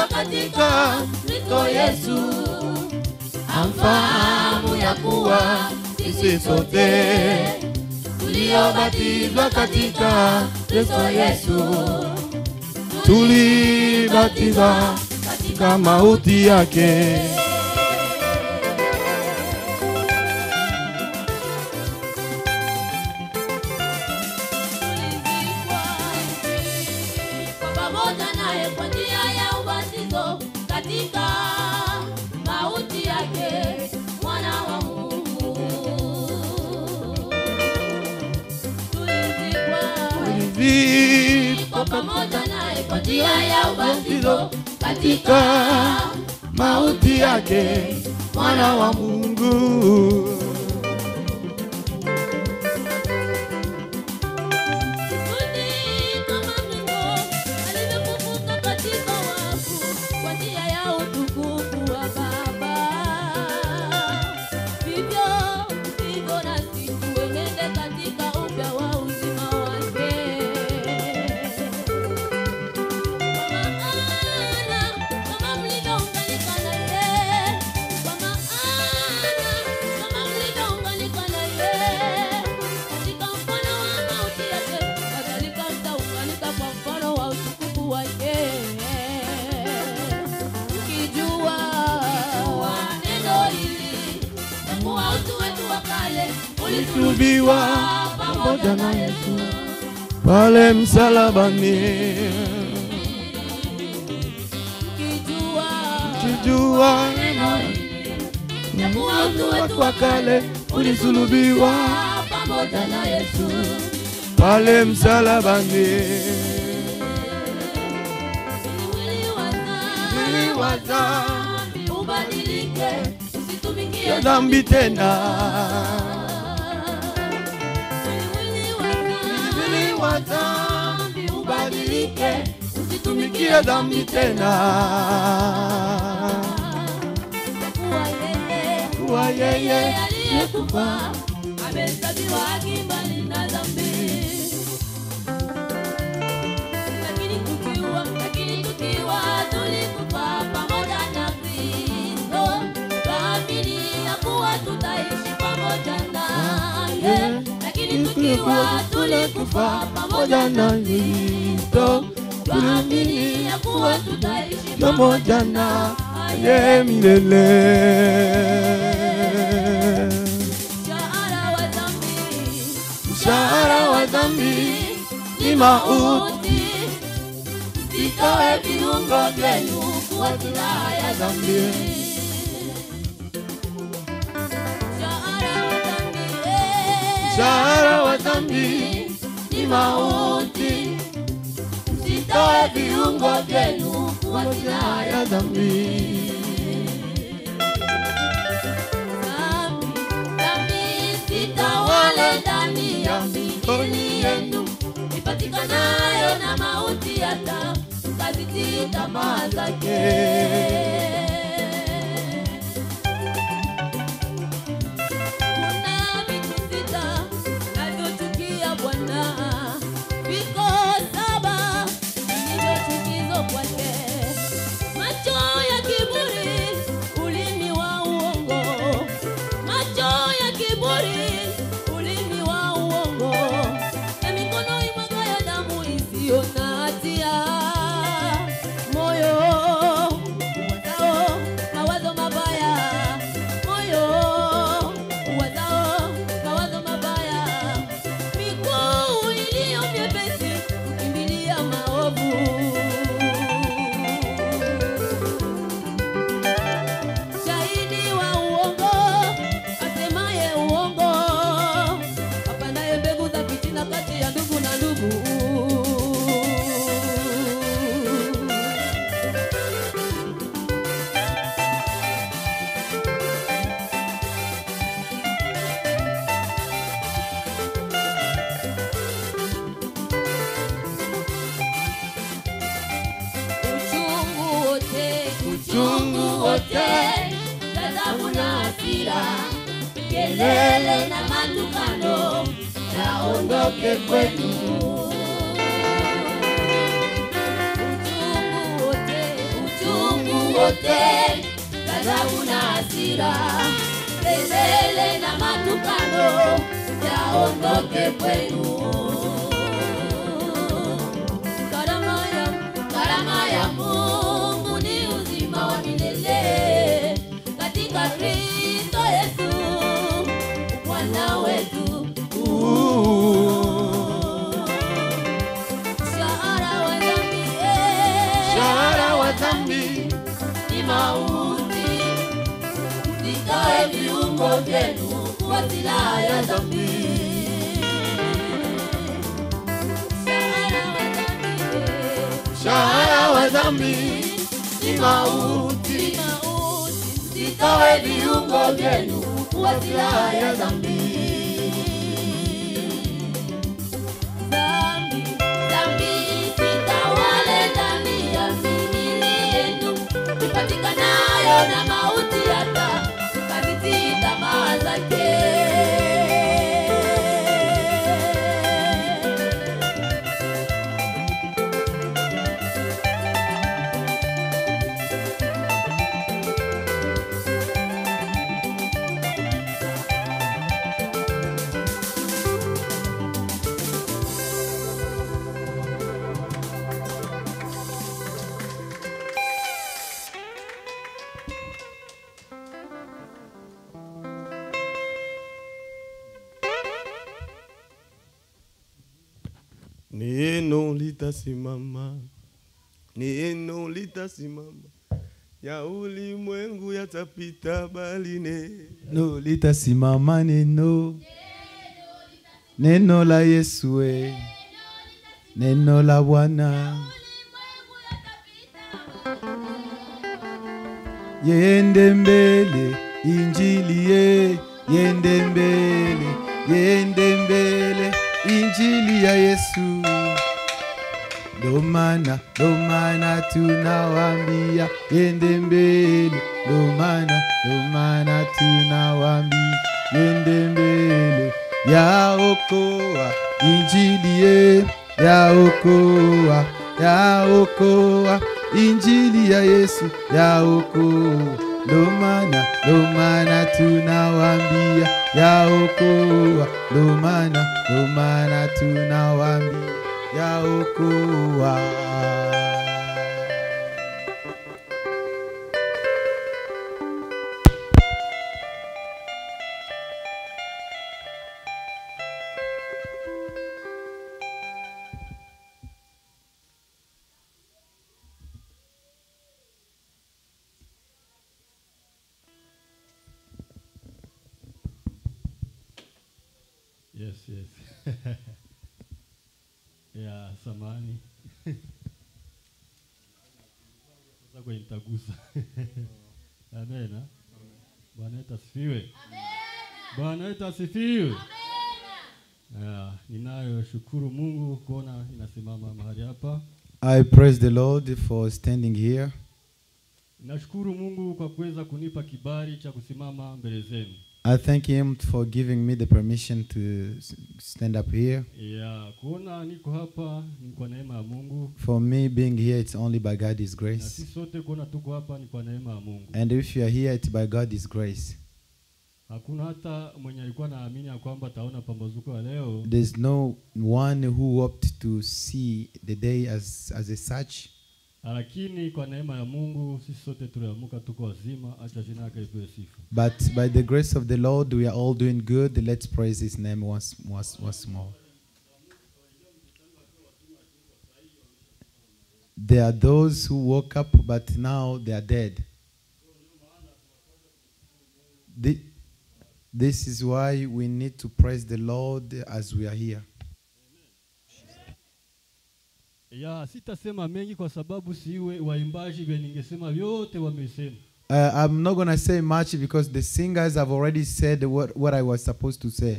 Katika Kristo Yesu, amfahamu ya kuwa sisi sote tuliobatizwa katika Kristo Yesu, tulibatizwa katika mauti yake. Pamoja naye kwa njia ya ubatizo katika mauti yake mwana wa Mungu. Ulisulubiwa pamoja na Yesu pale msalabani. Kijua utu wetu wa kale ulisulubiwa pamoja na Yesu pale msalabani. Niliwaza ubadilike, usitumikie dhambi tena. Dhambi ubadilike, usitumikie dhambi tena. Kwa yeye aliyekufa amehesabiwa haki mbali na dhambi. Lakini tukiwa tulikufa pamoja na Kristo, tuamini ya kuwa tutaishi pamoja naye. Lakini tukiwa tulikufa pamoja na Kristo, tuamini ya kuwa tutaishi pamoja naye milele. Mshahara wa dhambi ni mauti, vitoe viungo vyenu kuwa silaha ya dhambi. Mshahara wa dhambi ni mauti, msitoe viungo vyenu kwa silaha ya dhambi. Dhambi sitawale ndani ya miili yenu, ipatikanayo na mauti hata mkazitii tamaa zake. Uchungu wote, ghadhabu na hasira, kelele na matukano yaondoke kwenu. Uchungu wote, ghadhabu na hasira, kelele na matukano yaondoke kwenu. Karama ya Mungu ni uzima wa milele katika Kristo Yesu Bwana wetu. Shahara wa dhambi ni mauti, msitoe viungo vyenu kwa silaha ya dhambi. Shahara wa dhambi ni mauti, msitoe viungo vyenu kwa silaha ya dhambi. Dhambi sitawale ndani ya miili yenu, ipatikanayo na mauti hata mkazitii tamaa zake. Neno litasimama, neno litasimama, ya ulimwengu yatapita bali neno litasimama, neno la Yesu, neno la Bwana. Yende mbele injili, yende mbele injili ya Yesu. Ndo maana tunawambia yende mbele, ndo maana tunawambia yende mbele. Yaokoa injili, yaokoa injili ya Yesu, yaokoa. Ndo maana tunawambia yaokoa, ndo maana tunawambia yaokoa. Yes. ya samani. Sasa kwa nitagusa. Amen. Bwana wetu asifiwe. Amen. Bwana wetu asifiwe. Amen. Ninayo shukuru Mungu kuona inasimama mahali hapa. I praise the Lord for standing here. Nashukuru Mungu kwa kuweza kunipa kibali cha kusimama mbele zenu. I thank him for giving me the permission to stand up here. Kuona niko hapa ni kwa neema ya Mungu. For me being here, it's only by God's grace. Na sisi sote kuona tuko hapa ni kwa neema ya Mungu. And if you are here, it's by God's grace. Hakuna hata mwenye alikuwa naamini kwamba taona pambazuko ya leo. There's no one who hoped to see the day as a such. Lakini kwa neema ya Mungu sisi sote tuliamuka tuko wazima, acha jina lake lipewe sifa. But by the grace of the Lord, we are all doing good. Let's praise his name once more. There are those who woke up, but now they are dead. This is why we need to praise the Lord as we are here. Sitasema mengi kwa sababu siwe waimbaji ningesema vyote wamesema. I'm not going to say much because the singers have already said what I was supposed to say.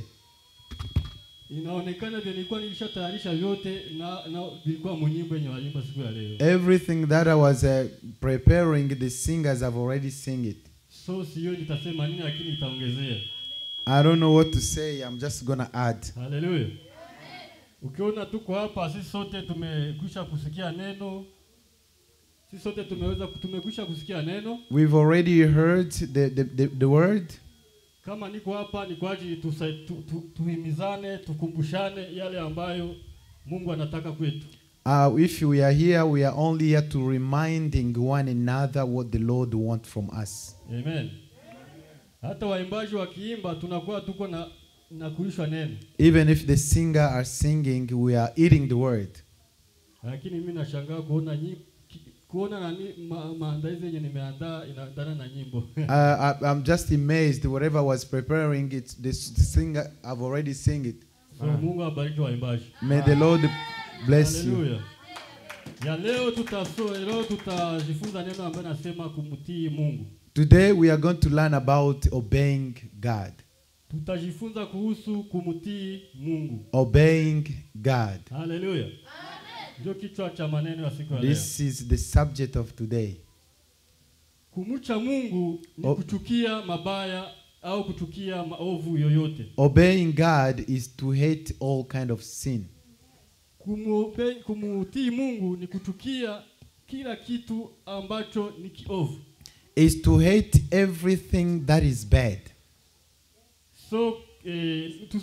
Inaonekana nilikuwa nilishatayarisha vyote na vilikuwa mnyimbo yenye walimba siku ya leo. Everything that I was preparing, the singers have already sing it. So sio nitasema nini lakini nitaongezea. I don't know what to say. I'm just going to add. Hallelujah. Ukiona tuko hapa sisi sote tumekwisha kusikia neno. Sisi sote tumekwisha kusikia neno. We've already heard the word. Kama niko hapa ni kwa ajili tuhimizane, tukumbushane yale ambayo Mungu anataka kwetu. If we are here, we are only here to reminding one another what the Lord wants from us. Amen. Hata waimbaji wakiimba tunakuwa tuko na kulishwa neno. Even if the singer are singing, we are eating the word. Lakini mimi nashangaa kuona nani maandalizi yenye nimeandaa inaendana na nyimbo. I'm just amazed. Whatever I was preparing, the singer have already sing it. So Mungu abariki waimbaji. May the Lord bless you. Hallelujah. Ya leo tutajifunza neno ambalo nasema kumtii Mungu. Today we are going to learn about obeying God. Tutajifunza kuhusu kumtii Mungu. Obeying God. Hallelujah. Ndio kichwa cha maneno ya siku ya leo. This is the subject of today. Kumcha Mungu ni kuchukia mabaya au kuchukia maovu yoyote. Obeying God is to hate all kind of sin. Kumtii Mungu ni kuchukia kila kitu ambacho ni kiovu. Is to hate everything that is bad. So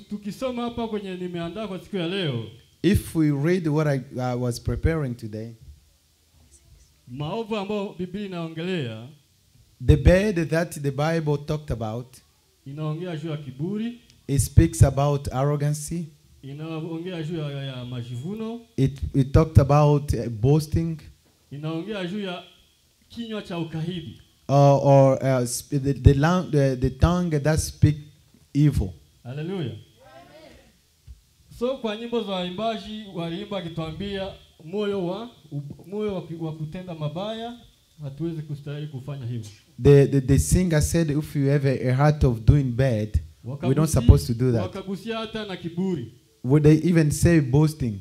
tukisoma hapa kwenye nimeandaa kwa siku ya leo. If we read what I was preparing today, maovu ambayo Biblia inaongelea, the bad that the Bible talked about, inaongea juu ya kiburi. It speaks about arrogancy. Inaongea juu ya majivuno. It talked about boasting. Inaongea juu ya kinywa cha ukahidi. Or the tongue that speak evil. Hallelujah. So kwa nyimbo za waimbaji waliimba kituambia moyo wa kutenda mabaya hatuwezi kustahili kufanya hivyo. The singer said if you have a heart of doing bad, we're not supposed to do that. Wakagusia hata na kiburi. Would they even say boasting?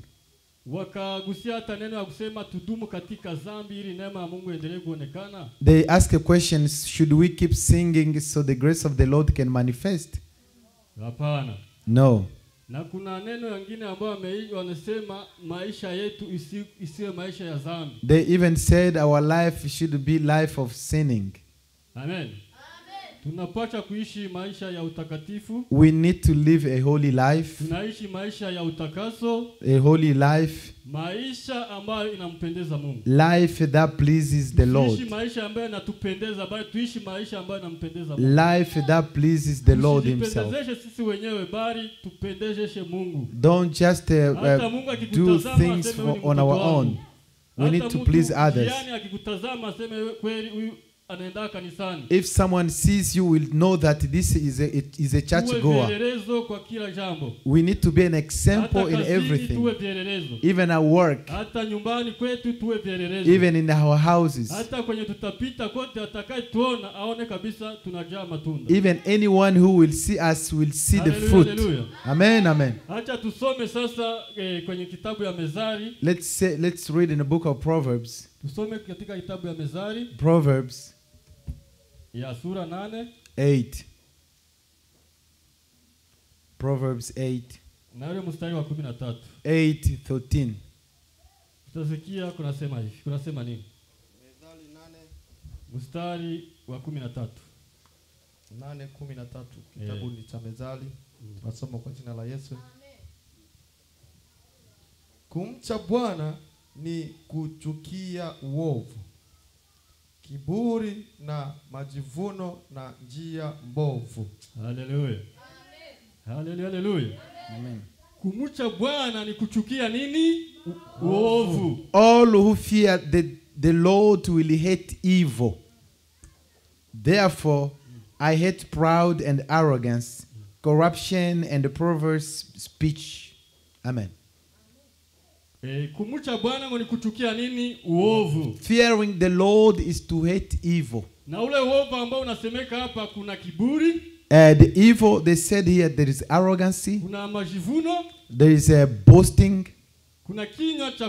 Wakagusia hata neno ya kusema tudumu katika dhambi ili neema ya Mungu endelee kuonekana. They ask a question, should we keep singing so the grace of the Lord can manifest? Hapana. No. Na kuna neno lingine ambao wanasema maisha yetu isiwe maisha ya dhambi. They even said our life should be life of sinning. Amen. Tunapaswa kuishi maisha ya utakatifu. We need to live a holy life. Tunaishi maisha ya utakaso. A holy life. Maisha ambayo inampendeza Mungu. Life that pleases the Lord. Tuishi maisha ambayo yanatupendeza, bali tuishi maisha ambayo yanampendeza Mungu. Life that pleases the Lord himself. Tusipendezeshe sisi wenyewe, bali tupendezeshe Mungu. Don't just do things on our own. We need to please others. Yaani akikutazama aseme kweli anaenda kanisani. If someone sees you, will know that this is a church Tuwe goer. vielelezo kwa kila jambo. We need to be an example Hata in kazini everything. tuwe vielelezo. Even at work, Hata nyumbani kwetu tuwe vielelezo. even in our houses, Hata kwenye tutapita kote atakayetuona aone kabisa tunajaa matunda. even anyone who will see us will see the Hallelujah, fruit. hallelujah. Amen, amen. Acha tusome sasa kwenye kitabu ya Mezari. Let's read in the book of Proverbs. Tusome katika kitabu ya Mezari Proverbs ya sura 8 8. Proverbs 8. na ule mstari wa 13. 8:13. Tutasikia kunasema hivi. Kunasema nini? Methali 8. Mstari wa 13. 8:13 kitabu ni cha Methali. Tunasoma kwa jina la Yesu. Kumcha Bwana ni kuchukia uovu, kiburi na majivuno na njia mbovu. Haleluya. Haleluya, haleluya. Amen. Kumcha Bwana ni kuchukia nini? Uovu. All who fear the Lord will hate evil. Therefore, I hate pride and arrogance, corruption and perverse speech. Amen. Kumcha Bwana ni kuchukia nini? Uovu. Fearing the Lord is to hate evil. Na ule uovu ambao unasemeka hapa, kuna kiburi, The evil, they said here, there is arrogancy, kuna majivuno, there is boasting, kuna kinywa cha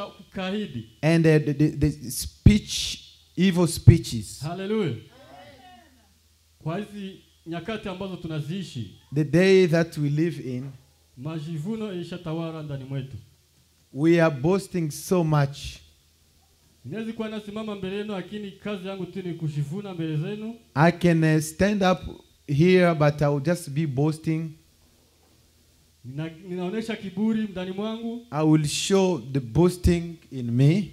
kukaidi. and the speech, evil speeches. Haleluya. Kwa hizi nyakati ambazo tunaziishi, The day that we live in, majivuno ilishatawala ndani mwetu. we are boasting so much. Ninaweza kuwa nasimama mbele yenu, lakini kazi yangu tu ni kujivuna mbele zenu. I can stand up here, but I will just be boasting. Ninaonesha kiburi ndani mwangu. I will show the boasting in me.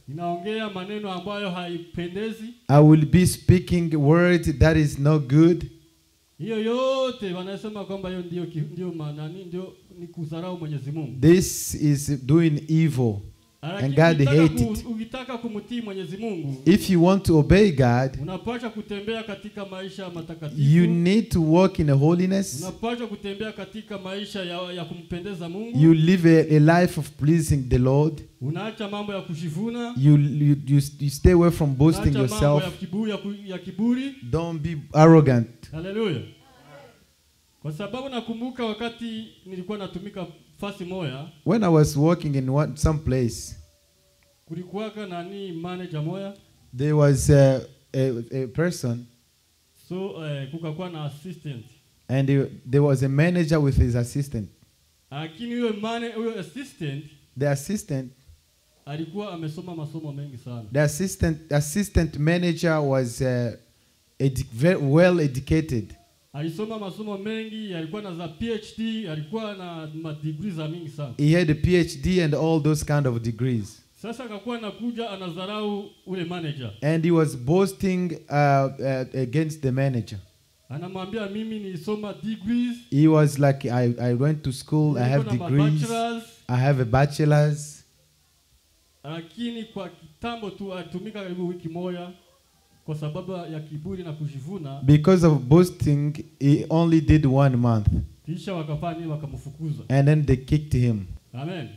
Ninaongea maneno ambayo haipendezi. I will be speaking words that is not good. Hiyo yote wanasema kwamba hiyo ndio manani, ndio ni kudharau Mwenyezi Mungu. This is doing evil. And God hates it. Ukitaka kumtii Mwenyezi Mungu, If you want to obey God, unapaswa kutembea katika maisha matakatifu. you need to walk in holiness. Unapaswa kutembea katika maisha ya kumpendeza Mungu. You live a life of pleasing the Lord. Unaacha mambo ya kujivuna. You stay away from boasting Unaacha mambo yourself. ya kiburi. Don't be arrogant. Hallelujah. Kwa sababu nakumbuka wakati nilikuwa natumika fasi moya, When I was working in some place, kulikuwaka nani manager moya, there was a person, so kukakuwa na assistant. and there was a manager with his assistant. Lakini huyo assistant, The assistant, alikuwa amesoma masomo mengi sana. the assistant manager was very well educated. Alisoma masomo mengi, alikuwa na za PhD, alikuwa na degrees za mingi sana. He had a PhD and all those kind of degrees. Sasa akakuwa anakuja anadharau ule manager. And he was boasting against the manager. Anamwambia mimi nilisoma degrees. He was like, I went to school, I have degrees, I have a bachelor's. Lakini kwa kitambo tu alitumika karibu wiki moja kwa sababu ya kiburi na kujivuna. Because of boasting, he only did 1 month. Kisha wakafanya nini? Wakamfukuza. And then they kicked him. Amen.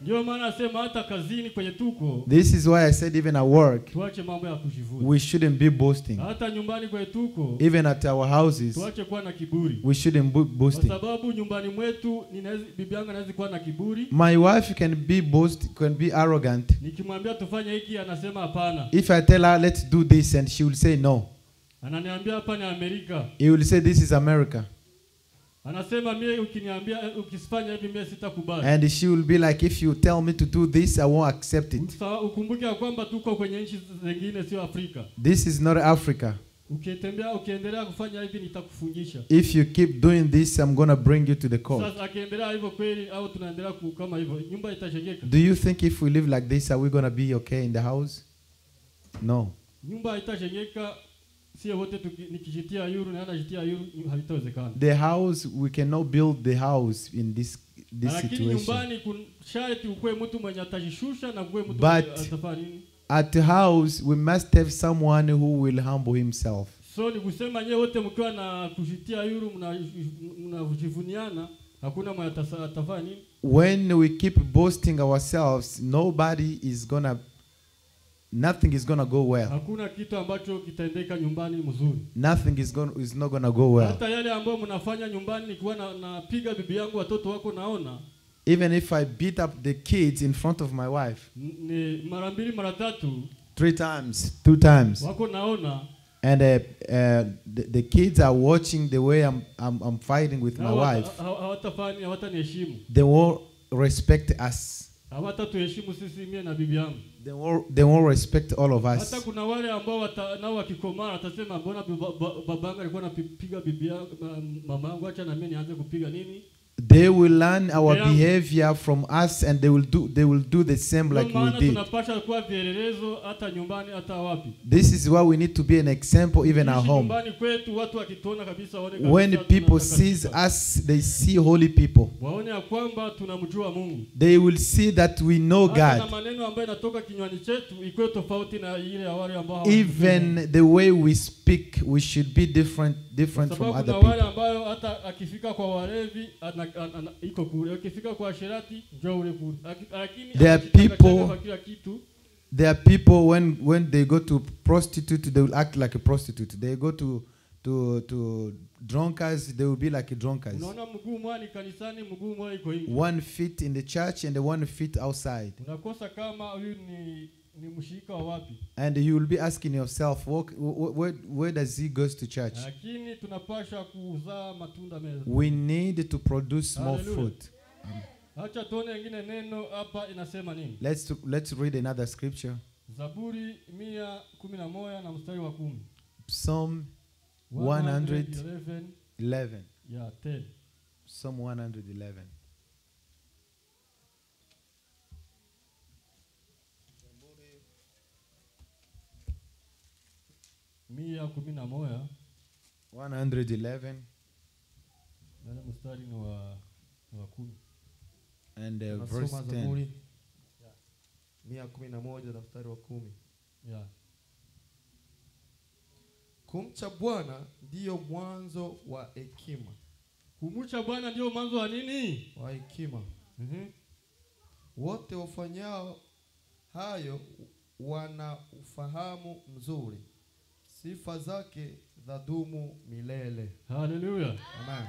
Ndio maana nasema hata kazini kwenye tuko, This is why I said even at work, tuache mambo ya kujivuna. we shouldn't be boasting. Hata nyumbani kwenye tuko, Even at our houses, tuache kuwa na kiburi. we shouldn't be Kwa boasting. sababu nyumbani mwetu bibi yangu anaweza kuwa na kiburi. My wife can be arrogant. Nikimwambia tufanye hiki anasema hapana. If I tell her, let's do this, and she will say no. Ananiambia hapa ni Amerika. He will say, this is America. Anasema mimi ukiniambia ukisifanya hivi mimi sitakubali. And she will be like, if you tell me to do this, I won't accept it. Ukumbuke kwamba tuko kwenye nchi zingine, sio Afrika. This is not Africa. Ukiendelea kufanya hivi nitakufungisha. If you keep doing this, I'm going to bring you to the court. Sasa akiendelea hivyo kweli au tunaendelea kama hivyo, nyumba itajengeka. Do you think if we live like this, are we going to be okay in the house? No. Nyumba itajengeka, sio wote nikijitia yuru na anajitia yuru, haitawezekana. The house, we cannot build the house in this Lakini situation. nyumbani sharti ukue mtu mwenye atajishusha na ukue mtu But atafanya nini? at the house, we must have someone who will humble himself. So ni kusema nyewe wote mkiwa na kushitia yuru mnajivuniana, hakuna mwenye atafanya nini? When we keep boasting ourselves, nothing is gonna go well. Hakuna kitu ambacho kitaendeka nyumbani mzuri. Nothing is not gonna go well. Hata yale ambayo mnafanya nyumbani, nikiwa napiga bibi yangu, watoto wako naona. Even if I beat up the kids in front of my wife, ni mara mbili mara tatu, 3 times, 2 times, wako naona, and the kids are watching the way I'm fighting with my wife. They won't respect us. They won't respect all of us. They will learn our behavior from us, and they will do the same like we did. This is why we need to be an example even at home. When people see us, they see holy people. They will see that we know God. Even the way we speak, we should be different from other people. There are people when they go to prostitute, they will act like a prostitute. They go to drunkards, they will be like a drunkards. 1 feet in the church and 1 feet outside. And you will be asking yourself, where does he go to church? We need to produce more fruit. Let's read another scripture. Psalm 111. Yeah, 10. Psalm 111. Mia 11. 111. And verse 10. Mia 11 na mstari wa 10. Yeah. Kumcha Bwana ndio mwanzo wa hekima. Kumcha Bwana ndio mwanzo wa nini? Wa hekima. Wote wafanyao hayo wana ufahamu mzuri. Sifa zake zadumu milele. Hallelujah. Amen.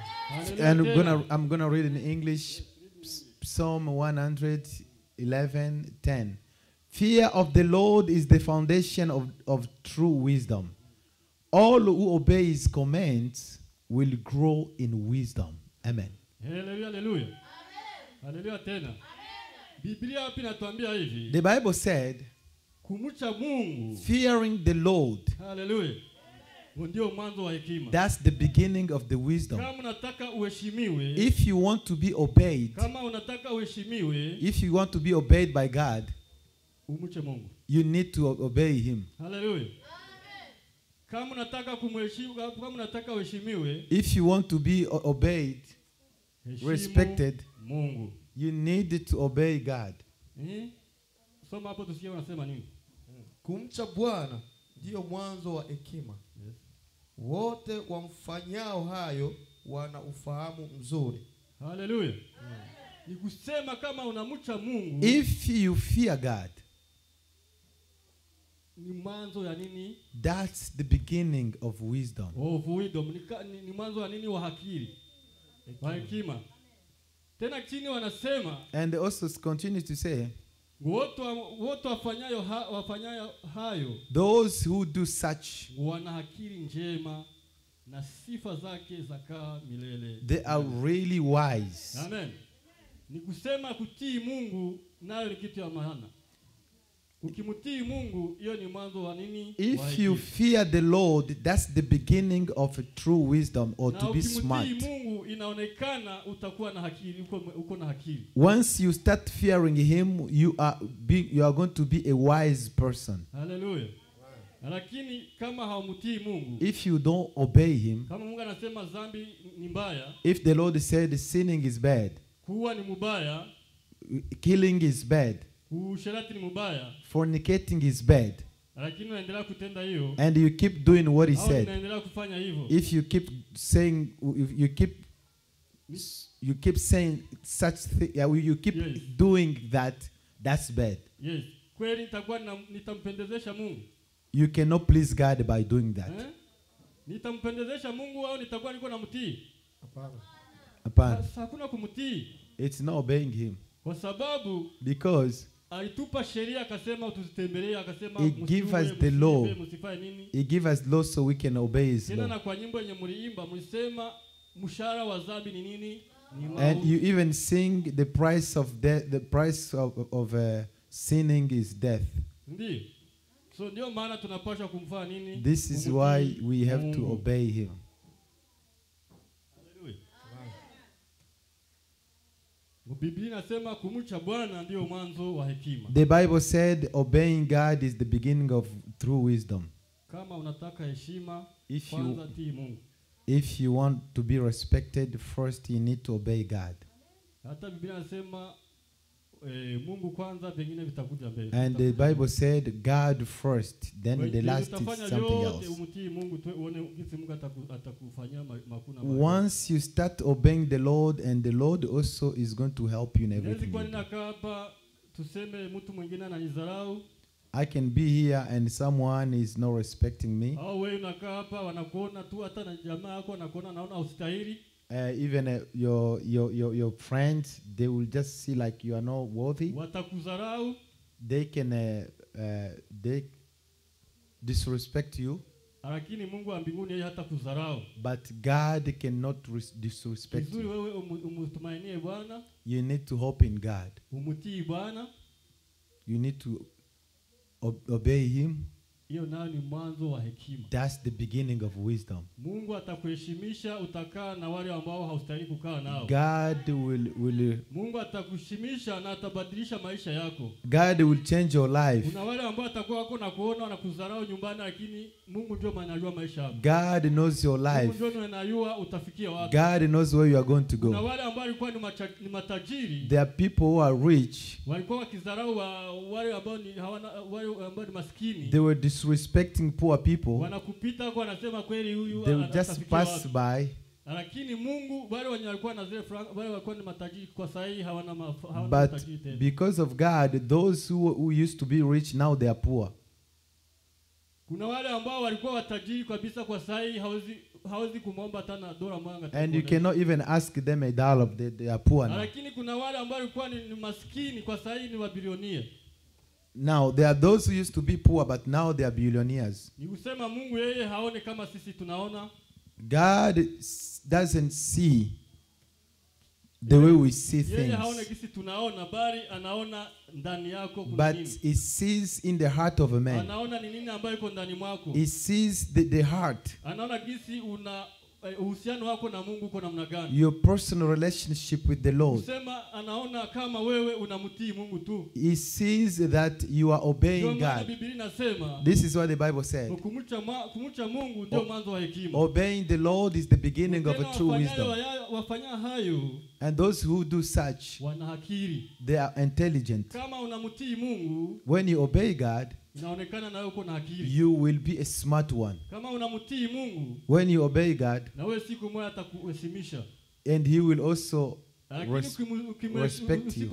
And I'm gonna read in English. Psalm 111:10. Fear of the Lord is the foundation of true wisdom. All who obey his commands will grow in wisdom. Amen. Hallelujah, hallelujah. Hallelujah tena. Biblia hapa inatuambia hivi. The Bible said, kumcha Mungu, fearing the Lord. Hallelujah. Ndio mwanzo wa hekima. That's the beginning of the wisdom. Kama unataka uheshimiwe, if you want to be obeyed, kama unataka uheshimiwe, if you want to be obeyed by God, umche Mungu. You need to obey him. Hallelujah. Kama unataka kumheshimu, kama unataka uheshimiwe, if you want to be obeyed, respected, Mungu, you need to obey God. Soma hapo tusikie wanasema nini? Kumcha Bwana ndio mwanzo wa hekima. Yes. Wote wamfanyao hayo wana ufahamu mzuri. Hallelujah. Ni kusema kama unamcha Mungu, if you fear God, ni mwanzo ya nini? That's the beginning of wisdom. Of wisdom. Ni mwanzo ya nini? Wa akili. Wa hekima. Tena chini wanasema, and they also continue to say, wote wafanyayo hayo, those who do such, wana akili njema na sifa zake zakaa milele. They are really wise. Amen. Ni kusema kutii Mungu nayo ni kitu ya maana. Ukimtii Mungu, hiyo ni mwanzo wa nini? If you fear the Lord, that's the beginning of a true wisdom, or to be smart. Ukimtii Mungu inaonekana utakuwa na akili, uko na akili. Once you start fearing him, you are going to be a wise person. Hallelujah. Lakini kama haumtii Mungu, if you don't obey him, kama Mungu anasema dhambi ni mbaya, if the Lord said sinning is bad, kuua ni mbaya, killing is bad, Usherati ni mbaya. Fornicating is bad. Lakini unaendelea kutenda hiyo. And you keep doing what he said. Unaendelea kufanya hivyo. If you keep saying, you keep saying such thing, you keep doing that, that's bad. Yes. Kweli nitakuwa nitampendezesha Mungu. You cannot please God by doing that. Nitampendezesha Mungu au nitakuwa niko namtii? Hapana. Hakuna kumtii. It's not obeying him. Kwa sababu because alitupa sheria akasema tuzitembelee, akasema he give us the law. He give us law so we can obey his law. law. Na kwa nyimbo yenye mliimba mlisema mshahara wa dhambi ni nini? And you even sing the price of death, the price of sinning is death. Ndiyo. So ndio maana tunapaswa kumfanya nini? This is why we have to obey him. Biblia inasema kumcha Bwana ndio mwanzo wa hekima. The Bible said obeying God is the beginning of true wisdom. Kama unataka heshima, kwanza tii Mungu. If you want to be respected, first you need to obey God. Hata Biblia inasema Mungu kwanza, vingine vitakuja mbele. And the Bible said God first, then the last is something else. Once you start obeying the Lord, and the Lord also is going to help you in everything. I can be here and someone is not respecting me. Even your friends, they will just see like you are not worthy. They can they disrespect you. But God cannot disrespect you. You need to hope in God. You need to obey him. That's the beginning of wisdom. God will change your life. God knows your life. God knows where you are going to go. There are people who are rich. They were disrespecting poor people. They will just pass by. But because of God, those who used to be rich, now they are poor. And you cannot even ask them a dollar. They are poor now. Now, there are those who used to be poor, but now they are billionaires. God doesn't see the way we see things, but he sees in the heart of a man. He sees the heart. Your personal relationship with the Lord. He sees that you are obeying God. This is what the Bible said. Obeying the Lord is the beginning of a true wisdom. And those who do such, they are intelligent. When you obey God, you will be a smart one. When you obey God, and he will also respect you.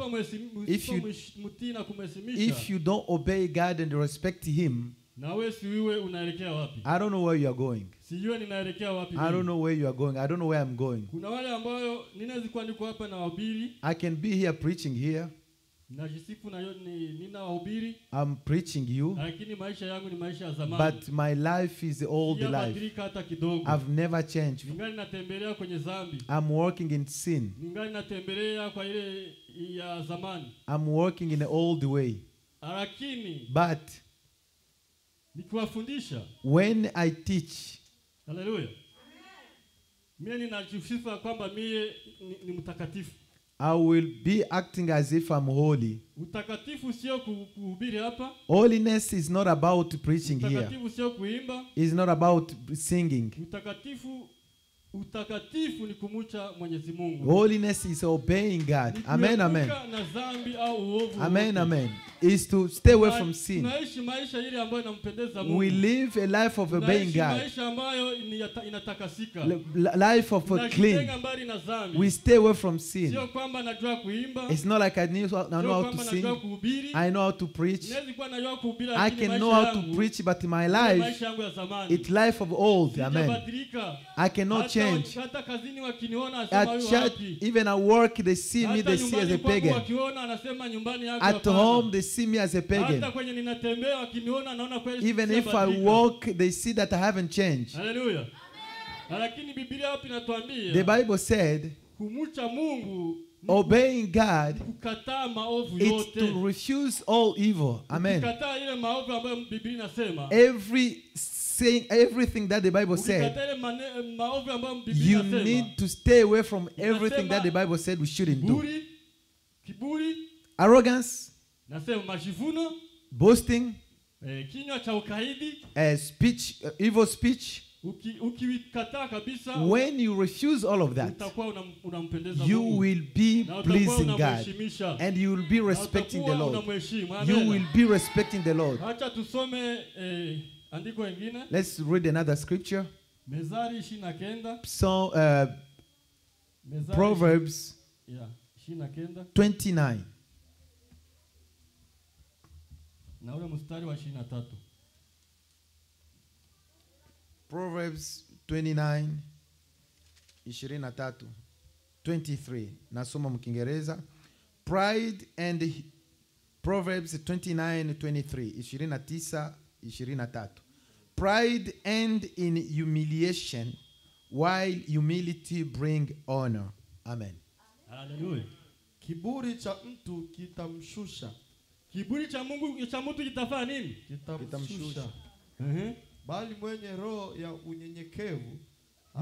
If you don't obey God and respect him, I don't know where you are going. I don't know where you are going. I don't know where I'm going. I can be here preaching here. I'm preaching you, but my life is the old life. I've never changed. I'm working in sin. I'm working in the old way. But when I teach, I will be acting as if I'm holy. Holiness is not about preaching here. It's not about singing. Utakatifu ni kumcha Mwenyezi Mungu. Holiness is obeying God. Amen, amen. Na dhambi au uovu. Amen, amen. Is to stay away from sin. Tunaishi maisha ile ambayo inampendeza Mungu. We live a life of obeying God. Maisha ambayo inatakasika. Life of clean. We stay away from sin. Sio kwamba najua kuimba. It's not like I know how to sing. I know how to preach. I can know how to preach, but my life, it's life of old. Amen. I cannot change. At church, even at work, they see me, they see as a pagan. At home, they see me as a pagan. Even if I walk, they see that I haven't changed. Hallelujah. The Bible said, obeying God is to refuse all evil. Amen. Everything that the Bible said, you need to stay away from everything that the Bible said we shouldn't do. Arrogance, boasting, speech, evil speech. When you refuse all of that, you will be pleasing God, and you will be respecting the Lord. You will be respecting the Lord. Let's read another scripture. Proverbs 29. Proverbs 29, 23. Nasoma mkiingereza. Pride and Proverbs 29, 23. 23. Pride end in humiliation, while humility bring honor. Amen. Hallelujah. Kiburi cha mtu kitamshusha. Kiburi cha mtu kitafanya nini? Kitamshusha. Bali mwenye roho ya unyenyekevu,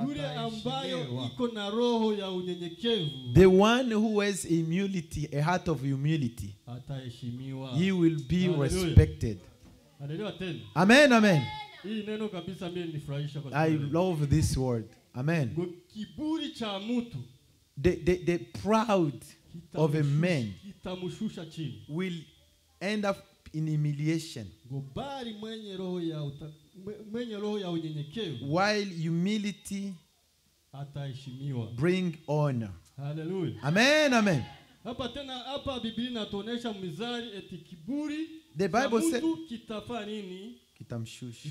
yule ambayo iko na roho ya unyenyekevu, the one who has humility, a heart of humility, ataheshimiwa. He will be respected. Hallelujah. Amen, amen. Hii neno kabisa mimi nifurahisha kwa I love this word. Amen. Kiburi cha mtu, the proud of a man kitamshusha chini, will end up in humiliation, bali mwenye roho ya unyenyekevu, while humility ataheshimiwa, bring honor. Hallelujah. Amen, amen. Hapa Biblia inatuonesha mizari eti kiburi, the Bible said kitafanya nini? Kitamshusha.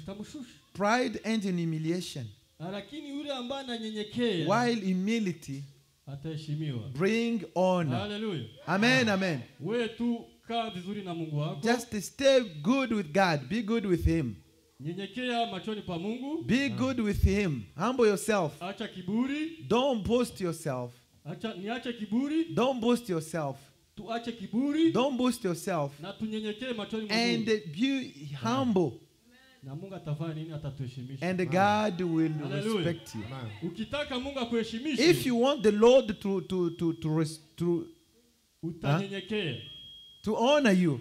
Pride ends in humiliation, lakini yule ambaye ananyenyekea, while humility ataheshimiwa, bring honor. Hallelujah. Amen, amen. Wewe tu kaa vizuri na Mungu wako. Just stay good with God. Be good with Him. Nyenyekea machoni pa Mungu. Be good with Him. Humble yourself. Acha kiburi. Don't boast yourself. Niache kiburi. Don't boast yourself. Tuache kiburi. Don't boast yourself. Na tunyenyekee machoni pa Mungu. And be humble. Na Mungu atafanya nini? Atatuheshimisha. And God will respect you. Ukitaka Mungu akuheshimishe, if you want the Lord to utanyenyekea, to honor you,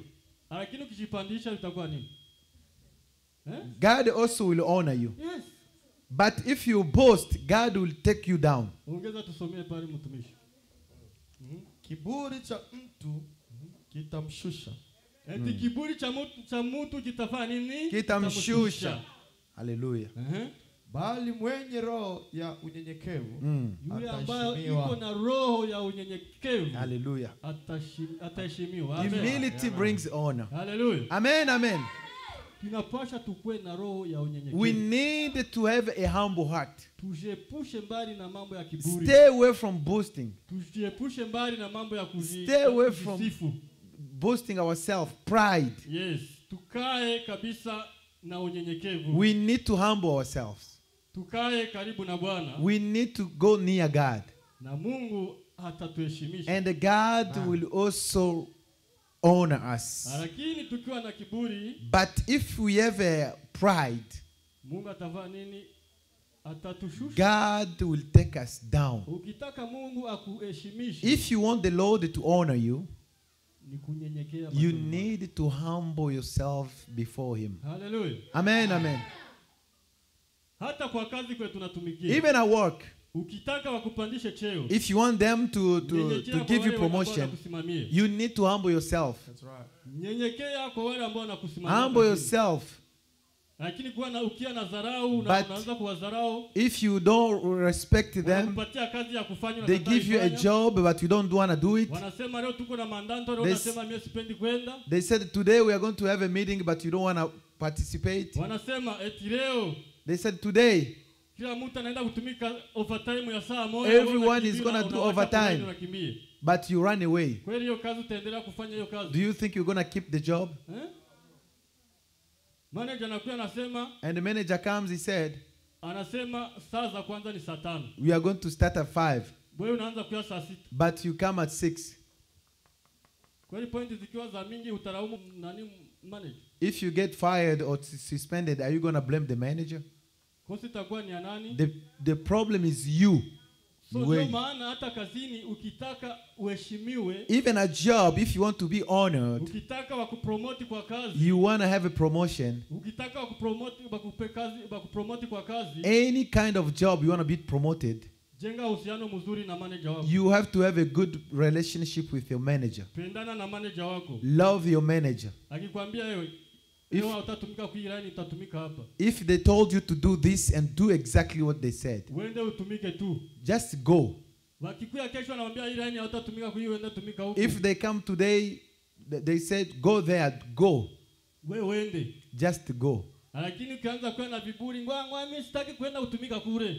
lakini ukijipandisha utakuwa nini? God also will honor you. Yes. But if you boast, God will take you down. Ongeza tusomee pale mtumishi. Kiburi cha mtu kitamshusha. Eti kiburi cha mtu kitafanya nini? Kitamshusha. Hallelujah. Bali mwenye roho ya unyenyekevu, yule ambaye iko na roho ya unyenyekevu, hallelujah, ataheshimiwa. Humility brings honor. Hallelujah. Amen, amen. Tunapaswa tukue na roho ya unyenyekevu. We need to have a humble heart. Tujiepushe mbali na mambo ya kiburi. Stay away from boasting. Tujiepushe mbali na mambo ya kujisifu. Stay away from boasting ourselves, pride. Yes, tukae kabisa na unyenyekevu. We need to humble ourselves. Tukae karibu na Bwana. We need to go near God. Na Mungu atatuheshimisha. And God will also honor us. Lakini tukiwa na kiburi, but if we have a pride, Mungu atafanya nini? Atatushusha. God will take us down. Ukitaka Mungu akuheshimishe, if you want the Lord to honor you, ni kunyenyekea. You need to humble yourself before Him. Hallelujah. Amen, amen. Hata kwa kazi kwetu tunatumikia. Even at work, If you want them to give you promotion, you need to humble yourself. That's right. Humble yourself. But if you don't respect them, they give you a job but you don't want to do it. They said today we are going to have a meeting but you don't want to participate. They said today everyone is going to do overtime, but you run away. Do you think you're going to keep the job? And the manager comes, he said, we are going to start at 5, but you come at 6. If you get fired or suspended, are you going to blame the manager? The problem is you. Even a job, if you want to be honored, you want to have a promotion, any kind of job you want to be promoted, you have to have a good relationship with your manager. Love your manager. If they told you to do this and do exactly what they said, just go. If they come today, they said, go there, go. Just go.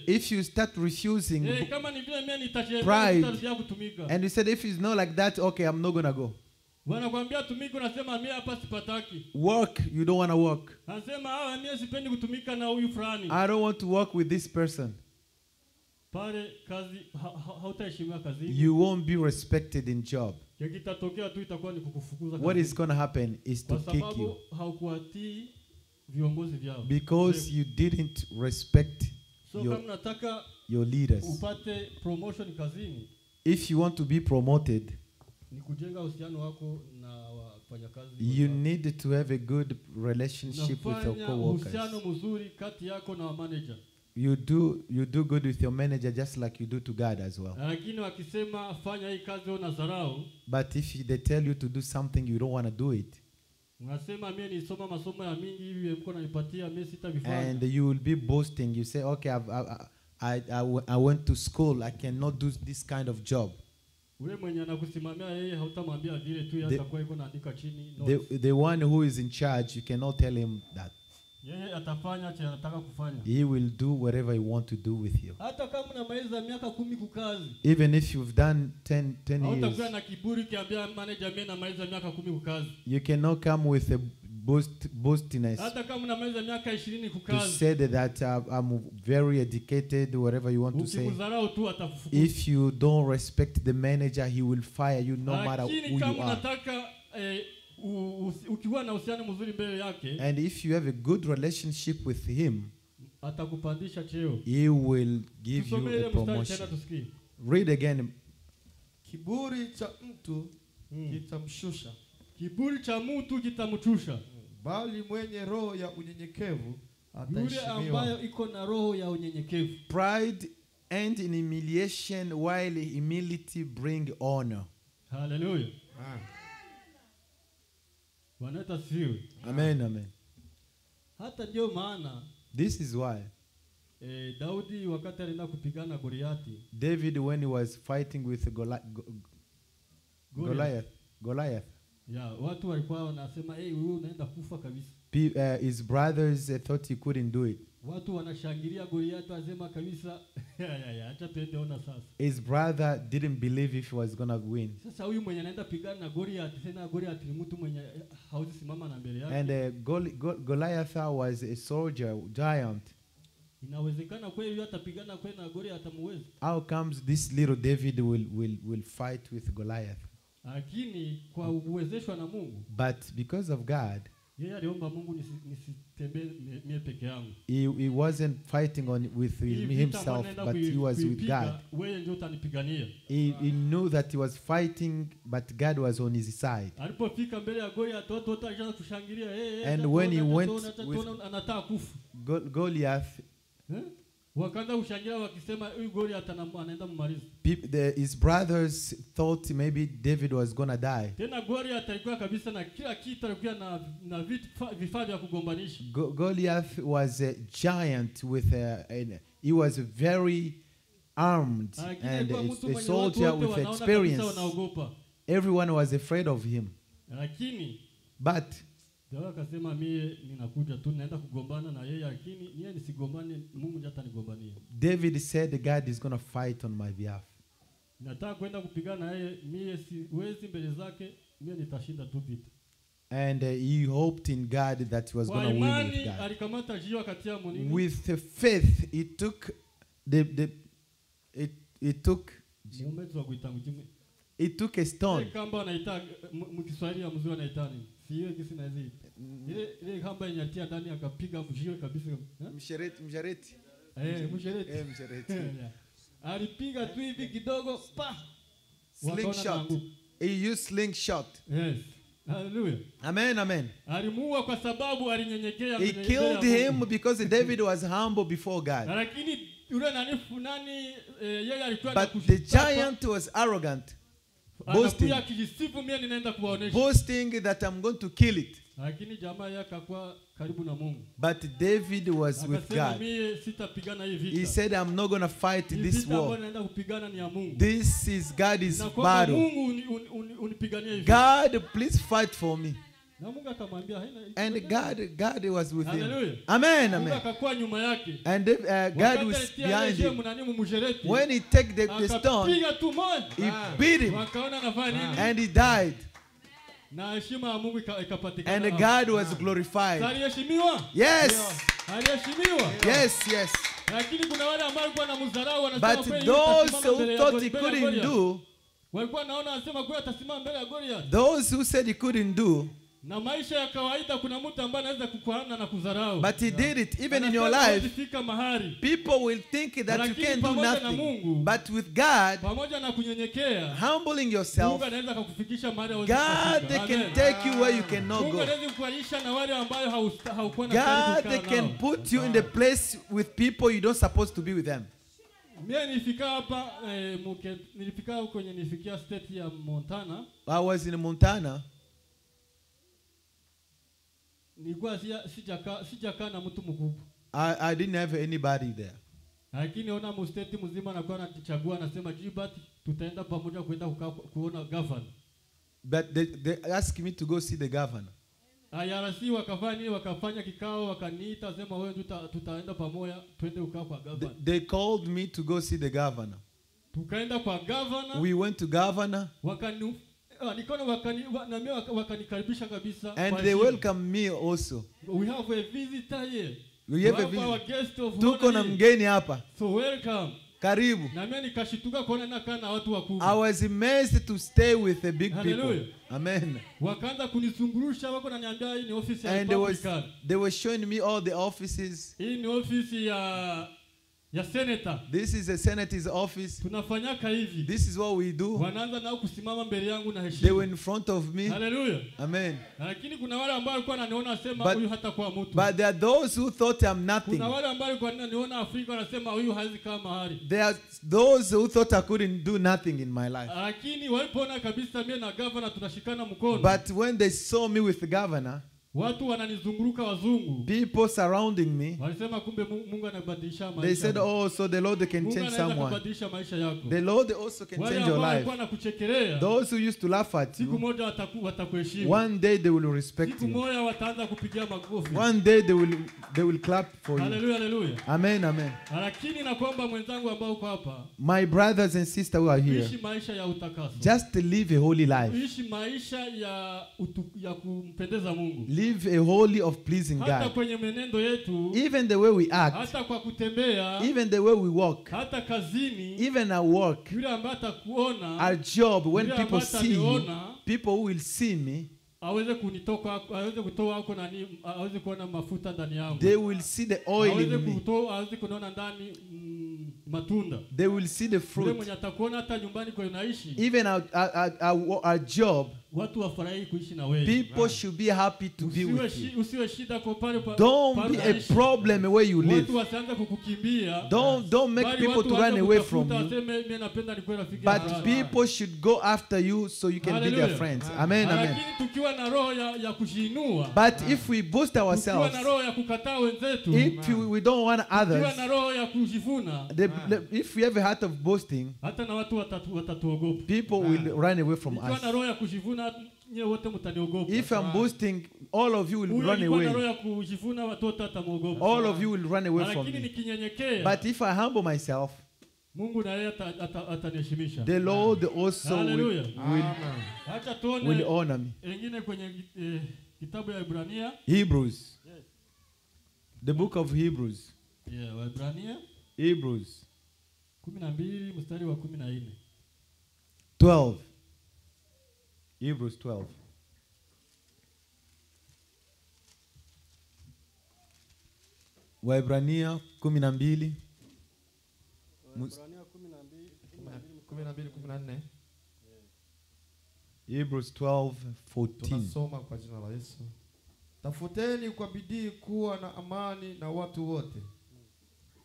If you start refusing pride, and you said, if it's not like that, okay, I'm not going to go. Work, you don't want to work. I don't want to work with this person. You won't be respected in job. What is going to happen is to kick you. Because you didn't respect your leaders. If you want to be promoted, you need to have a good relationship with your co-workers. You do good with your manager just like you do to God as well. But if they tell you to do something, you don't want to do it. And you will be boasting. You say, okay, I went to school. I cannot do this kind of job. The one who is in charge, you cannot tell him that. He will do whatever he wants to do with you. Even if you've done 10 years, you cannot come with a boastiness to say that I'm very educated, whatever you want to say. If you don't respect the manager, he will fire you no matter who you are. And if you have a good relationship with him, he will give you a promotion. Read again. Kiburi cha mtu kitamshusha. Kiburi cha mtu kitamshusha. Bali mwenye roho ya unyenyekevu ataheshimiwa. Yule ambaye iko na roho ya unyenyekevu. Pride ends in humiliation while humility bring honor. Hallelujah. Amen, amen. Hata ndio maana this is why Daudi wakati alienda kupigana Goliathi, David when he was fighting with Goliath. Yeah, watu walikuwa wanasema wewe unaenda kufa kabisa. His brothers thought he couldn't do it. Watu wanashangilia Goliathi wasema kabisa acha tuende ona sasa. His brother didn't believe if he was going to win. Sasa huyu mwenye anaenda pigana na Goliath, tena Goliath ni mtu mwenye hawezi simama na mbele yake. And Goliath was a soldier, giant. Inawezekana kweli atapigana kweli na Goliath atamweza. How comes this little David will fight with Goliath? Lakini kwa uwezeshwa na Mungu. But because of God, yeye aliomba Mungu nisitembee mimi peke yangu. He wasn't fighting with himself, but he was with God. Wewe ndio utanipigania. He knew that he was fighting, but God was on his side. Alipofika mbele ya Goliath, watu wataanza kushangilia. And when he went with anataka kufa. Goliath, Wakaanza kushangilia wakisema huyu Goliath anaenda mmaliza. His brothers thought maybe David was going to die. Tena Goliath alikuwa kabisa na kila kitu, alikuwa na vifaa vya kugombanisha. Goliath was a giant with he was very armed and a soldier with experience. Everyone was afraid of him. But akasema mimi ninakuja tu naenda kugombana na yeye, lakini yeye nisigombane, Mungu ndiye atanigombania. David said God is going to fight on my behalf. Nataka kwenda kupigana na yeye, mimi siwezi mbele zake, mimi nitashinda tu vita. And he hoped in God that he was going to win with God. Alikamata jiwe akatia monini. With faith he took he took a stone. Kamba anaita mkiswahili ya mzee anaita nini? Siyo kisi na hizi. Ile kamba inatia ndani akapiga jiwe kabisa. Mshereti. Mshereti. Mshereti. Alipiga tu hivi kidogo pa. Slingshot. He used slingshot. Yes. Hallelujah. Amen, amen. Alimuua kwa sababu alinyenyekea. He killed him because David was humble before God. Lakini yule nani yeye alikuwa but the giant was arrogant. Boasting that I'm going to kill it. But David was with God. He said, I'm not going to fight this war. This is God's battle. God, please fight for me. And God was with him. Amen, amen. And God was behind him. When he took the stone, he beat him. And he died. And God was glorified. Yes. Yes. But those who thought he couldn't do, those who said he couldn't do, na maisha ya kawaida kuna mtu ambaye anaweza kukuana na kudharau. But he did it. Even in your life, people will think that you can't do nothing. But with God, humbling yourself, God can take you where you cannot go. God can put you in the place with people you don't supposed to be with them. I was in Montana. I didn't have anybody there. But they asked me to go see the governor. They called me to go see the governor. We went to governor. And they welcome me also. We have a visitor here. We have a visitor. Our guest of Tuko na mgeni hapa. So welcome. Karibu. I was amazed to stay with the big people. Amen. And they were showing me all the offices. This is the Senator's office. This is what we do. They were in front of me. Hallelujah. Amen. But there are those who thought I'm nothing. There are those who thought I couldn't do nothing in my life. But when they saw me with the governor, people surrounding me, they said, oh, so the Lord can change someone. The Lord also can change your life. Those who used to laugh at you, one day they will respect you. One day they will clap for you. Hallelujah. Amen, amen. My brothers and sisters who are here, just live a holy life. Live a holy of pleasing God. Even the way we act, even the way we walk, even our work, our job, when people see you, people will see me, they will see the oil in me. They will see the fruit. Even our job, People should be happy to be with you. Don't be a problem where you live. Don't make people to run away from you. But people should go after you so you can be their friends. Amen, amen. But if we boost ourselves, if we don't want others, if we have a heart of boasting, people will run away from us. If I'm boasting, all of you will run away. All of you will run away from me. But if I humble myself, the Lord also will honor me. Hebrews. The book of Hebrews. Hebrews 12. Hebrews 12. Waebrania 12. Hebrews 12:14. Tunasoma kwa jina la Yesu. Tafuteni kwa bidii kuwa na amani na watu wote,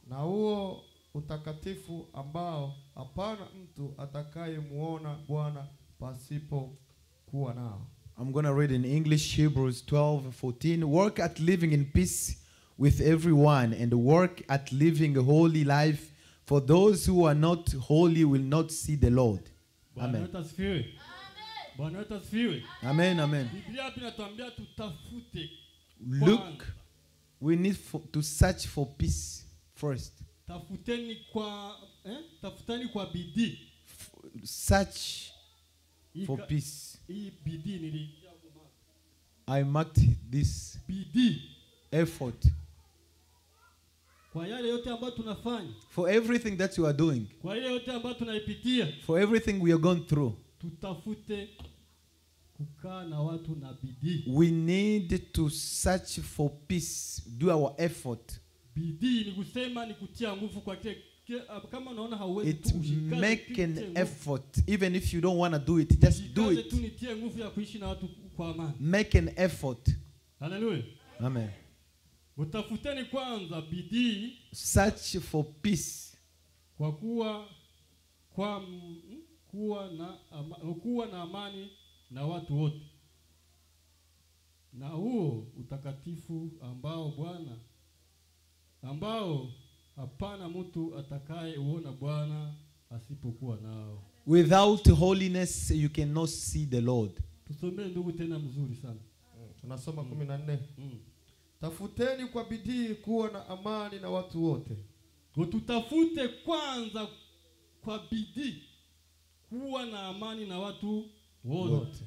na huo utakatifu ambao hapana mtu atakayemuona Bwana pasipo kuwa nao. I'm going to read in English, Hebrews 12:14. Work at living in peace with everyone, and work at living a holy life, for those who are not holy will not see the Lord. Amen. Amen, amen. Look, we need to search for peace first. Search for peace. I marked this effort. For everything that you are doing, for everything we are going through, we need to search for peace. Do our effort. It make an effort. Even if you don't want to do it, just do it. Make an effort. Hallelujah. Amen. Utafuteni kwanza bidii, search for peace, kwa kuwa na amani na watu wote, na huo utakatifu ambao hapana mtu atakaye uona Bwana asipokuwa nao. Without holiness you cannot see the Lord. Tusomee ndugu tena mzuri sana. Tunasoma 14. Tafuteni kwa bidii kuwa na amani na watu wote. Tutafute kwanza kwa bidii kuwa na amani na watu wote.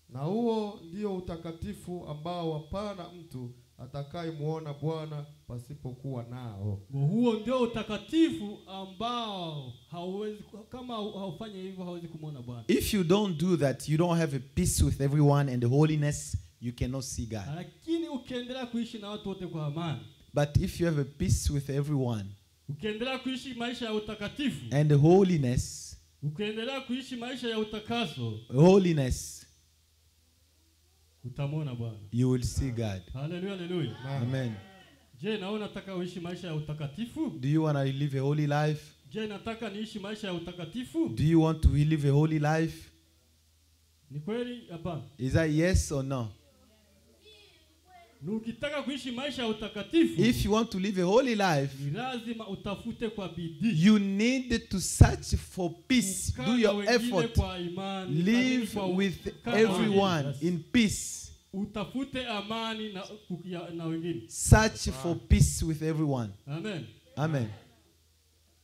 Na huo ndio utakatifu ambao hapana mtu atakayemuona Bwana pasipokuwa nao. Huo ndio utakatifu ambao hauwezi, kama haufanye hivyo hauwezi kumuona Bwana. If you don't do that, you don't have a peace with everyone and holiness, you cannot see God. Lakini ukiendelea kuishi na watu wote kwa amani, but if you have a peace with everyone, ukiendelea kuishi maisha ya utakatifu and holiness, ukiendelea kuishi maisha ya utakaso, holiness, utamwona Bwana. You will see God. Hallelujah, hallelujah. Amen. Je, naona nataka uishi maisha ya utakatifu? Do you want to live a holy life? Je, nataka niishi maisha ya utakatifu? Do you want to live a holy life? Ni kweli hapana? Is that yes or no? Ukitaka kuishi maisha ya utakatifu, if you want to live a holy life, lazima utafute kwa bidii. You need to search for peace. Do your effort. Live with everyone in peace. Utafute amani na wengine. Search for peace with everyone. Amen. Amen.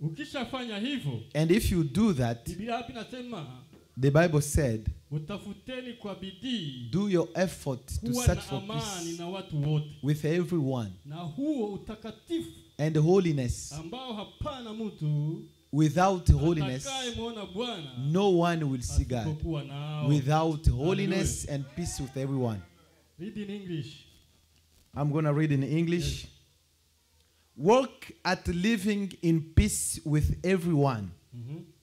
Ukishafanya hivyo, and if you do that, Biblia hapa inasema, the Bible said, utafuteni kwa bidii, do your effort to search for peace na watu wote, with everyone, na huo utakatifu and holiness, ambao hapana mtu, without holiness no one will see God. Without holiness and peace with everyone. Read in English. I'm going to read in English. Yes. Work at living in peace with everyone,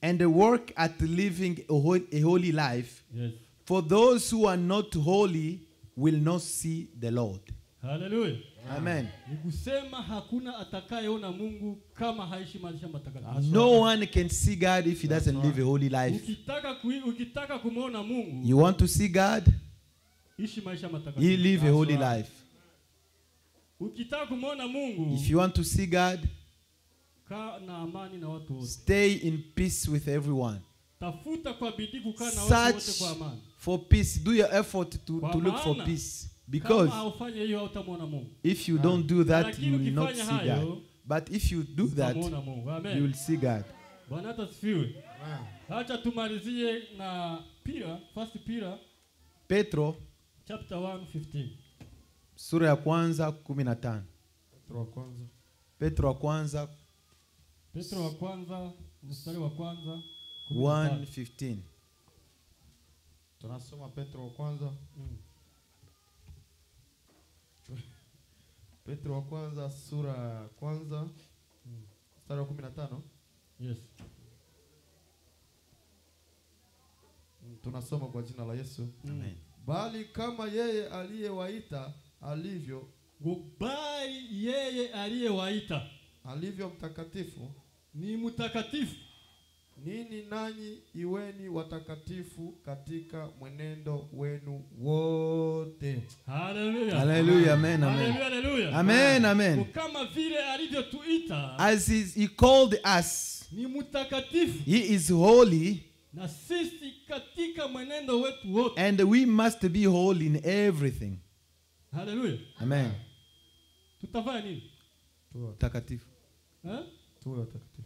and work at living a holy life, yes, For those who are not holy will not see the Lord. Hallelujah. Amen. Nikusema hakuna atakayeona Mungu kama haishi maisha matakatifu. No one can see God if he doesn't live a holy life. Ukitaka kumuona Mungu, you want to see God? ishi maisha matakatifu. You live a holy life. Ukitaka kumuona Mungu, if you want to see God, kaa na amani na watu wote. Stay in peace with everyone. Tafuta kwa bidii kukaa na watu wote kwa amani. For peace. Do your effort to look for peace. Because if you don't do that, you will not see God. But if you do that, you will see God. Acha tumalizie na First Peter Petro chapter 1:15. Sura ya kwanza 15. Petro wa kwanza mstari wa kwanza 1:15. Tunasoma Petro wa kwanza. Petro wa kwanza sura ya kwanza mstari wa 15. Yes. Tunasoma kwa jina la Yesu. Amen. Bali kama yeye aliyewaita alivyo, bali yeye aliyewaita alivyo mtakatifu, ni mtakatifu, ninyi nanyi iweni watakatifu katika mwenendo wenu wote. Hallelujah. Hallelujah. Amen. Amen. Hallelujah. Amen. Amen. Kama vile alivyotuita, as he called us, ni mtakatifu, he is holy, na sisi katika mwenendo wetu wote, and we must be holy in everything. Hallelujah. Amen. Tutafanya nini? Takatifu. Tuwe watakatifu.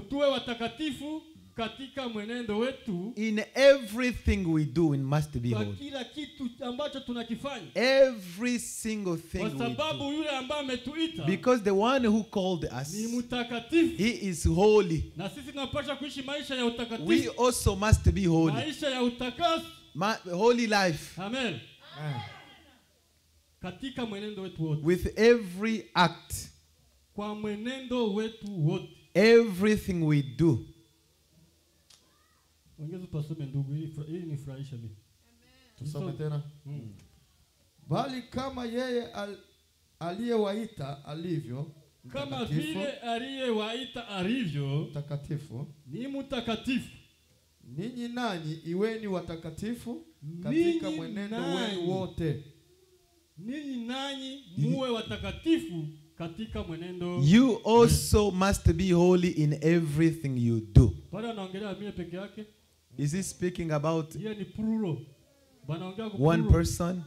Tuwe watakatifu katika mwenendo wetu. In everything we do, we must be holy. Kila kitu ambacho tunakifanya. Every single thing we do. Kwa sababu yule ambaye ametuita, because the one who called us, ni mtakatifu, he is holy. Na sisi tunapaswa kuishi maisha ya utakatifu. We also must be holy. Maisha ya utakaso. Holy life. Amen. Katika mwenendo wetu wote. With every act. Kwa mwenendo wetu wote. Everything we do. Ongeza tusome ndugu, ili nifurahisha mimi. Tusome tena. Bali kama yeye aliyewaita alivyo, kama vile aliyewaita alivyo mtakatifu, ni mtakatifu, ninyi nanyi iweni watakatifu katika mwenendo wenu wote. Ninyi nanyi muwe watakatifu katika mwenendo. You also must be holy in everything you do. Bwana anaongelea mimi peke yake? Is he speaking about yeye ni plural? Bwana anaongea kwa one person?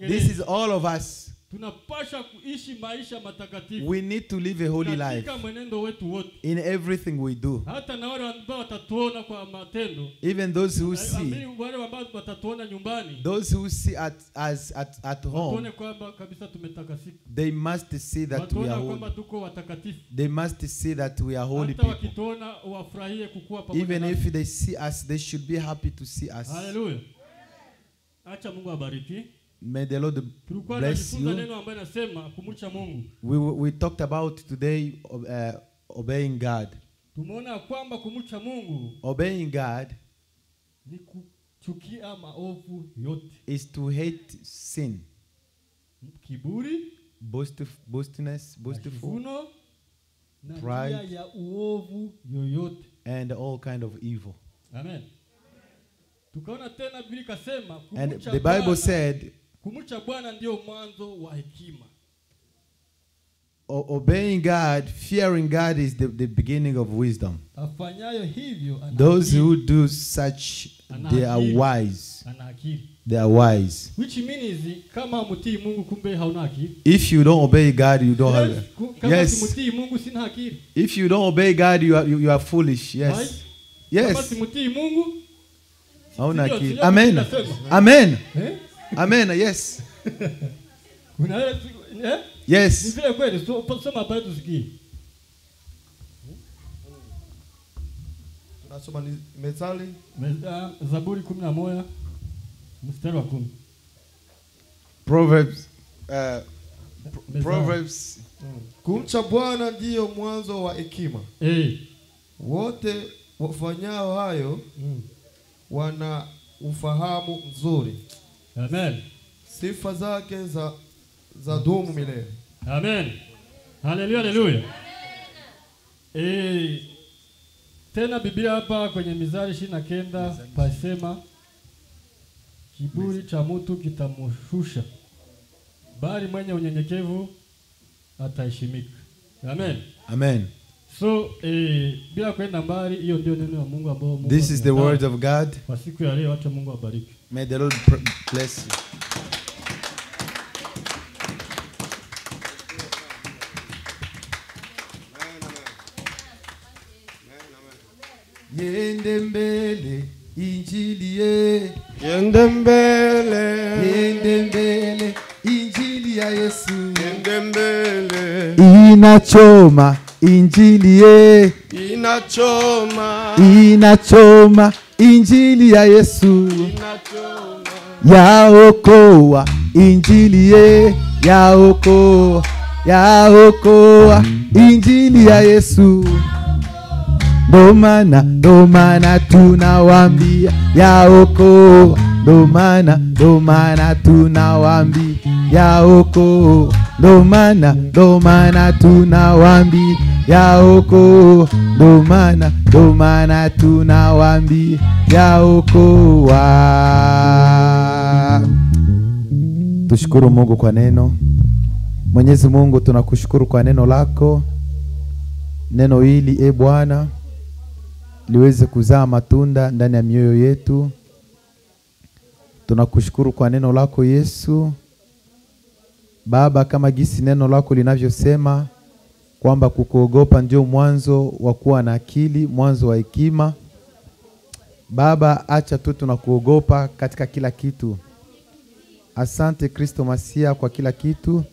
This is all of us. Tunapaswa kuishi maisha matakatifu. We need to live a holy life katika mwenendo wetu wote, in everything we do. Hata na wale ambao watatuona kwa matendo, even those who see, wale ambao watatuona nyumbani, those who see at home, kwamba kabisa tumetakasika. They must see that we are holy. Tuko watakatifu. They must see that we are holy hata people. Wakituona wafurahie kukua pamoja. Even if they see us, they should be happy to see us. Hallelujah. Acha Mungu abariki. May the Lord bless you. We talked about today obeying God. Obeying God is to hate sin, boastfulness, pride, and all kind of evil. Amen. And the Bible said, obeying God, fearing God is the beginning of wisdom. Those who do such, they are wise. They are wise. Which means, if you don't obey God, you don't have. Yes. If you don't obey God, you are foolish. Yes. Yes. Amen. Amen. Amen. Yes. Yes. Tunasoma Methali, Zaburi 11 mstari wa 10. Proverbs. Proverbs. Kumcha Bwana ndiyo mwanzo wa hekima. Wote wafanyao hayo ufahamu mzuri. Amen. Sifa zake za dumu milele. Amen. Haleluya, haleluya. Tena Biblia hapa kwenye Mithali 29 pasema kiburi cha mtu kitamshusha, bali mwenye unyenyekevu ataheshimika. Amen. Amen. So bila kwenda mbali, hiyo ndio neno la Mungu ambao Mungu. This is the word of God. Kwa siku ya leo, acha Mungu abariki. May the Lord bless you. Yende mbele injili ye, Yende mbele, yende mbele injili ya Yesu, yende mbele, inachoma injili ye, inachoma, inachoma injili ya Yesu, inachoma, yaokoa injili ye, yaokoa, yaokoa injili ya Yesu. Ndo maana tunawambia yaokoa, ndo maana tunawambia yaokoa, ndo maana tunawambia yaokoa, ndo maana tunawambia yaokoa. Tushukuru Mungu kwa neno. Mwenyezi Mungu, tunakushukuru kwa neno lako. Neno hili Bwana liweze kuzaa matunda ndani ya mioyo yetu. Tunakushukuru kwa neno lako Yesu. Baba, kama gisi neno lako linavyosema kwamba kukuogopa ndio mwanzo wa kuwa na akili, mwanzo wa hekima. Baba, acha tu tunakuogopa katika kila kitu. Asante Kristo Masia kwa kila kitu.